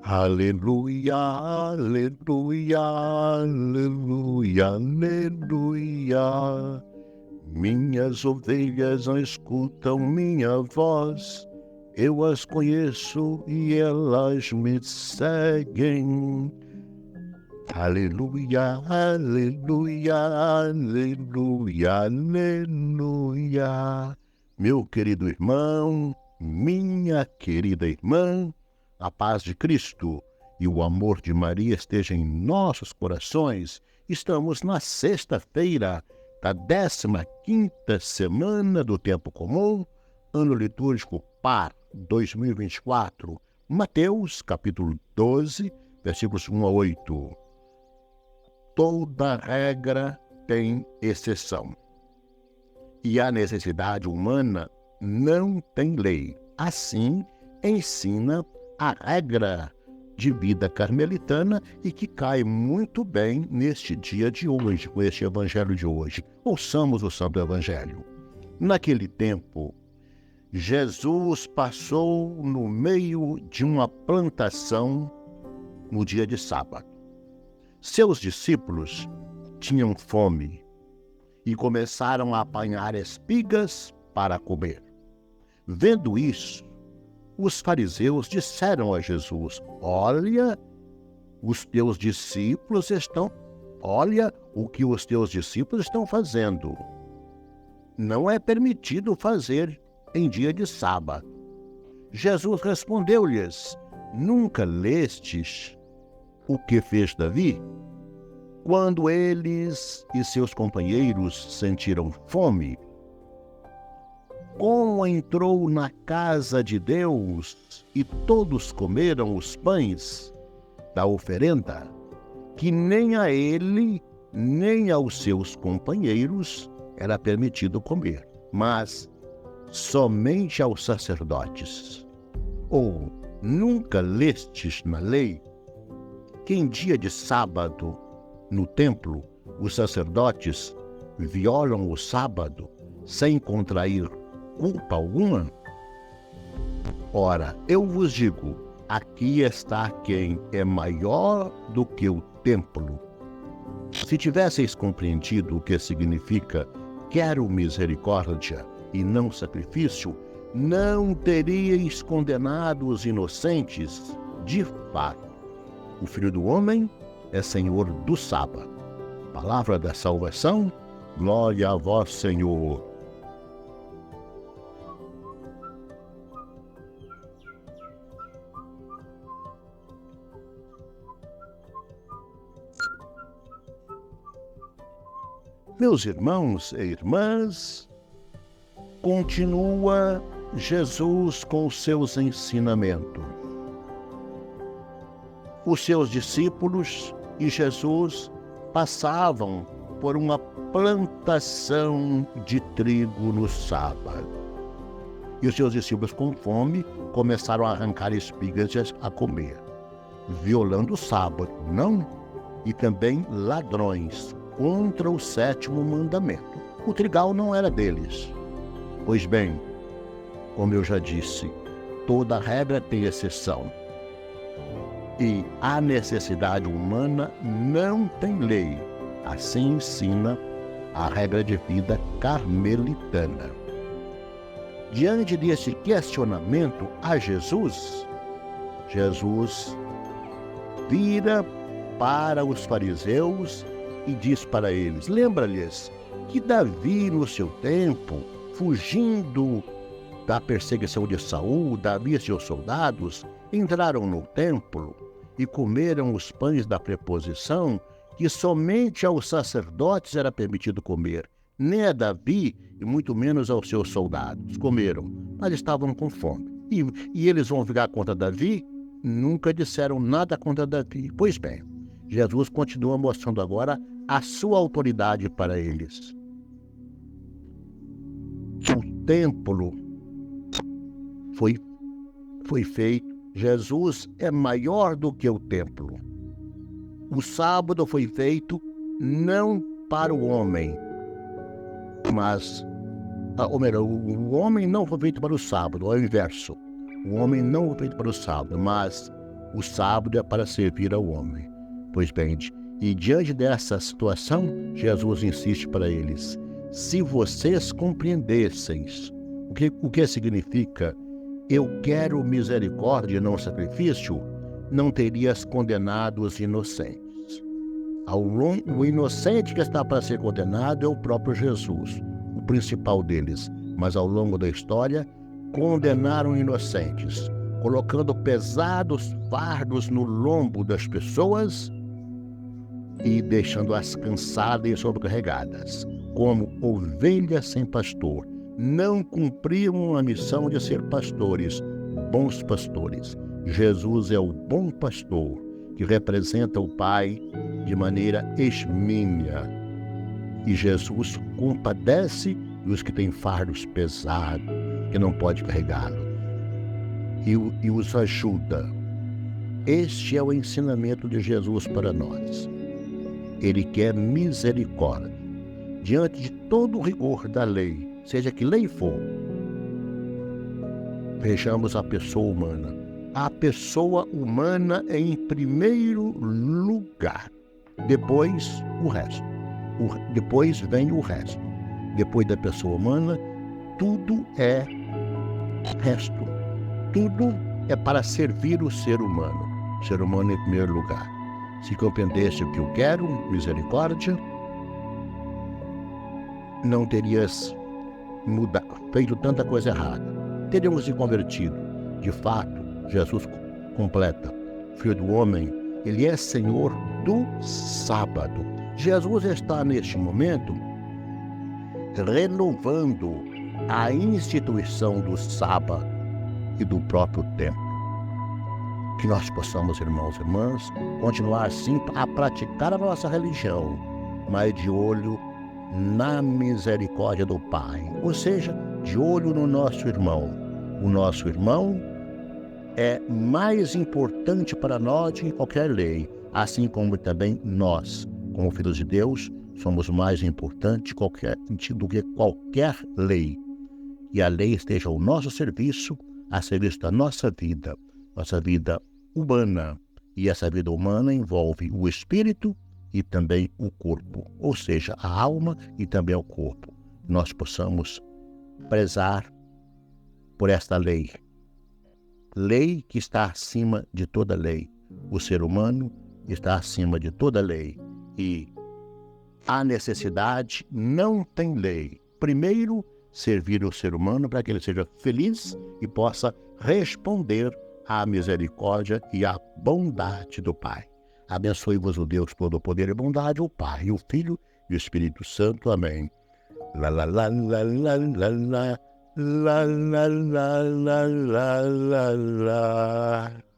Aleluia, aleluia, aleluia, aleluia. Minhas ovelhas não escutam minha voz, eu as conheço e elas me seguem. Aleluia, aleluia, aleluia, aleluia. Meu querido irmão, minha querida irmã, a paz de Cristo e o amor de Maria estejam em nossos corações. Estamos na sexta-feira da 15ª semana do Tempo Comum, ano litúrgico Par 2024, Mateus capítulo 12, versículos 1 a 8. Toda regra tem exceção, e a necessidade humana não tem lei. Assim, ensina a regra de vida carmelitana e que cai muito bem neste dia de hoje, com este evangelho de hoje. Ouçamos o Santo Evangelho. Naquele tempo, Jesus passou no meio de uma plantação no dia de sábado. Seus discípulos tinham fome e começaram a apanhar espigas para comer. Vendo isso, os fariseus disseram a Jesus: Olha o que os teus discípulos estão fazendo. Não é permitido fazer em dia de sábado. Jesus respondeu-lhes: Nunca lestes o que fez Davi? Quando eles e seus companheiros sentiram fome, como entrou na casa de Deus e todos comeram os pães da oferenda, que nem a ele, nem aos seus companheiros era permitido comer, mas somente aos sacerdotes. Ou nunca lestes na lei que em dia de sábado, no templo, os sacerdotes violam o sábado sem contrair culpa alguma? Ora, eu vos digo, aqui está quem é maior do que o templo. Se tivesseis compreendido o que significa quero misericórdia e não sacrifício, não teríeis condenado os inocentes. De fato, o Filho do Homem é Senhor do sábado. Palavra da salvação, glória a vós, Senhor. Meus irmãos e irmãs, continua Jesus com os seus ensinamentos. Os seus discípulos e Jesus passavam por uma plantação de trigo no sábado. E os seus discípulos, com fome, começaram a arrancar espigas a comer, violando o sábado, não? E também ladrões, contra o 7º mandamento. O trigal não era deles. Pois bem, como eu já disse, toda regra tem exceção. E a necessidade humana não tem lei. Assim ensina a regra de vida carmelitana. Diante desse questionamento a Jesus vira para os fariseus e diz para eles: lembra-lhes que Davi, no seu tempo, fugindo da perseguição de Saul, Davi e seus soldados entraram no templo e comeram os pães da preposição que somente aos sacerdotes era permitido comer, nem a Davi e muito menos aos seus soldados. Comeram, mas estavam com fome. E eles vão ficar contra Davi? Nunca disseram nada contra Davi. Pois bem, Jesus continua mostrando agora a sua autoridade para eles. O templo foi feito. Jesus é maior do que o templo. O sábado foi feito não para o homem, mas o homem não foi feito para o sábado, ao inverso. O homem não foi feito para o sábado, mas O sábado é para servir ao homem. Pois bem, e diante dessa situação, Jesus insiste para eles: se vocês compreendessem o que significa eu quero misericórdia e não sacrifício, não terias condenado os inocentes. O inocente que está para ser condenado é o próprio Jesus, o principal deles. Mas ao longo da história, condenaram inocentes, colocando pesados fardos no lombo das pessoas e deixando-as cansadas e sobrecarregadas, como ovelhas sem pastor. Não cumpriam a missão de ser pastores, bons pastores. Jesus é o bom pastor, que representa o Pai de maneira exímia. E Jesus compadece dos que têm fardos pesados, que não pode carregá-lo, e os ajuda. Este é o ensinamento de Jesus para nós. Ele quer misericórdia. Diante de todo o rigor da lei, seja que lei for, vejamos a pessoa humana. A pessoa humana é em primeiro lugar. Depois o resto. Depois vem o resto. Depois da pessoa humana, tudo é resto. Tudo é para servir o ser humano. O ser humano em primeiro lugar. Se compreendesse o que eu quero, misericórdia, não terias feito tanta coisa errada. Teríamos se convertido. De fato, Jesus completa. Filho do homem, ele é Senhor do sábado. Jesus está neste momento renovando a instituição do sábado e do próprio templo. Que nós possamos, irmãos e irmãs, continuar assim a praticar a nossa religião, mas de olho na misericórdia do Pai, ou seja, de olho no nosso irmão. O nosso irmão é mais importante para nós do que qualquer lei, assim como também nós, como filhos de Deus, somos mais importantes do que qualquer lei. E a lei esteja ao nosso serviço, a serviço da nossa vida humana. E essa vida humana envolve o espírito e também o corpo, ou seja, a alma e também o corpo. Nós possamos prezar por esta lei que está acima de toda lei. O ser humano está acima de toda lei e a necessidade não tem lei. Primeiro, servir o ser humano para que ele seja feliz e possa responder à misericórdia e à bondade do Pai. Abençoe-vos o Deus Todo-Poder e Bondade, o Pai, o Filho e o Espírito Santo. Amém. La la la la la la la la la la la la la.